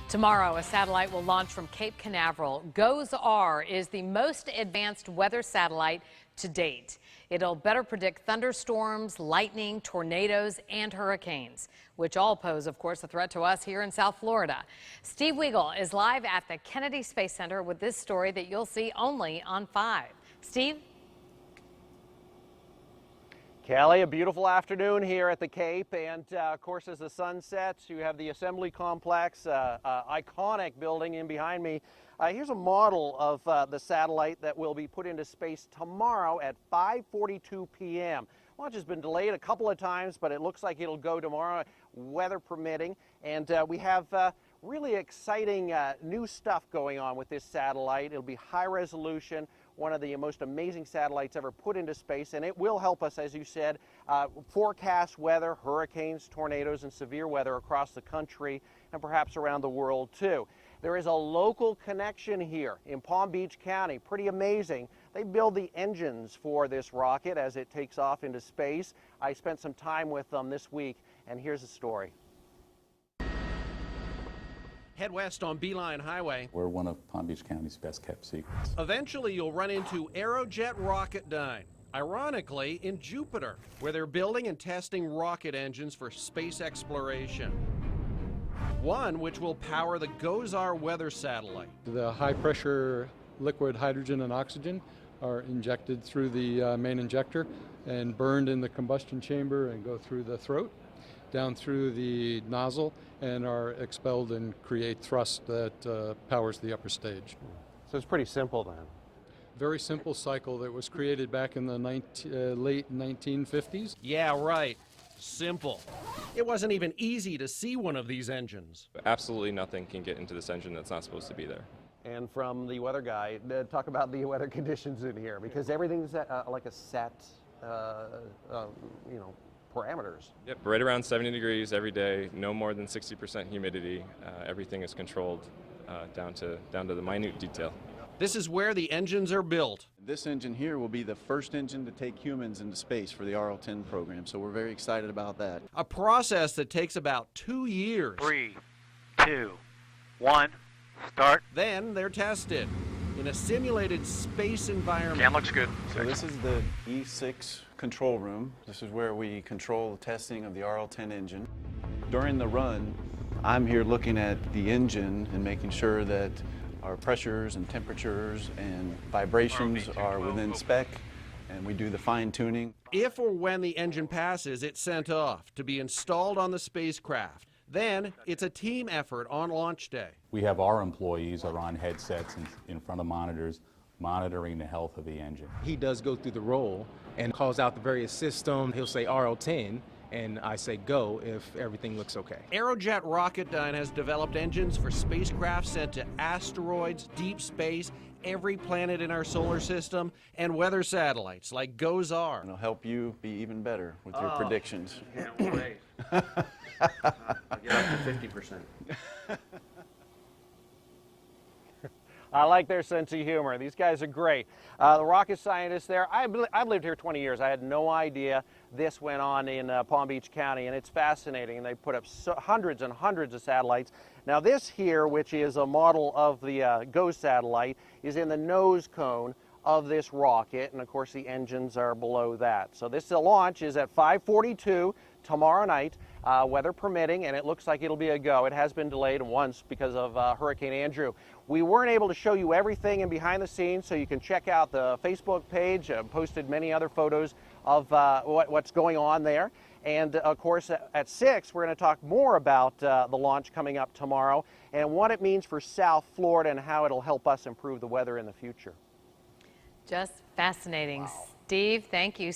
Tomorrow, a satellite will launch from Cape Canaveral. GOES-R is the most advanced weather satellite to date. It'll better predict thunderstorms, lightning, tornadoes, and hurricanes, which all pose, of course, a threat to us here in South Florida. Steve Weigel is live at the Kennedy Space Center with this story that you'll see only on 5. Steve? Kelly, a beautiful afternoon here at the Cape, and of course as the sun sets you have the assembly complex, iconic building in behind me. Here's a model of the satellite that will be put into space tomorrow at 5:42 p.m. Launch has been delayed a couple of times, but it looks like it'll go tomorrow, weather permitting, and we have really exciting new stuff going on with this satellite. It'll be high resolution, one of the most amazing satellites ever put into space, and it will help us, as you said, forecast weather, hurricanes, tornadoes, and severe weather across the country and perhaps around the world too. There is a local connection here in Palm Beach County, pretty amazing. They build the engines for this rocket as it takes off into space. I spent some time with them this week, and here's the story. Head west on Beeline Highway. We're one of Palm Beach County's best kept secrets. Eventually you'll run into Aerojet Rocketdyne, ironically in Jupiter, where they're building and testing rocket engines for space exploration. One which will power the GOES-R weather satellite. The high pressure liquid hydrogen and oxygen are injected through the main injector and burned in the combustion chamber and go through the throat, down through the nozzle, and are expelled and create thrust that powers the upper stage. So it's pretty simple then. Very simple cycle that was created back in the late 1950s. Yeah, right. Simple. It wasn't even easy to see one of these engines. Absolutely nothing can get into this engine that's not supposed to be there. And from the weather guy, talk about the weather conditions in here, because everything's like a set, parameters. Yep, right around 70 degrees every day, no more than 60% humidity. Everything is controlled down to the minute detail. This is where the engines are built. This engine here will be the first engine to take humans into space for the RL-10 program, so we're very excited about that. A process that takes about 2 years. 3, 2, 1, start. Then they're tested in a simulated space environment. Cam looks good. So this is the E6 control room. This is where we control the testing of the RL-10 engine. During the run, I'm here looking at the engine and making sure that our pressures and temperatures and vibrations are within spec, and we do the fine tuning. If or when the engine passes, it's sent off to be installed on the spacecraft. Then it's a team effort on launch day. We have our employees are on headsets in front of monitors monitoring the health of the engine. He does go through the roll and calls out the various systems. He'll say RL-10, and I say go if everything looks okay. Aerojet Rocketdyne has developed engines for spacecraft sent to asteroids, deep space, every planet in our solar system, and weather satellites like GOES-R. And it'll help you be even better with your predictions. Can't wait. I'll get up to 50%. I like their sense of humor. These guys are great. The rocket scientists there, I've lived here 20 years. I had no idea this went on in Palm Beach County, and it's fascinating. And they put up hundreds and hundreds of satellites. Now this here, which is a model of the GOES satellite, is in the nose cone of this rocket, and of course the engines are below that. So this launch is at 5:42 tomorrow night, weather permitting, and it looks like it'll be a go. It has been delayed once because of Hurricane Andrew. We weren't able to show you everything in behind the scenes, so you can check out the Facebook page. Posted many other photos of what's going on there. And of course at 6 we're going to talk more about the launch coming up tomorrow and what it means for South Florida and how it'll help us improve the weather in the future. Just fascinating. Wow. Steve, thank you.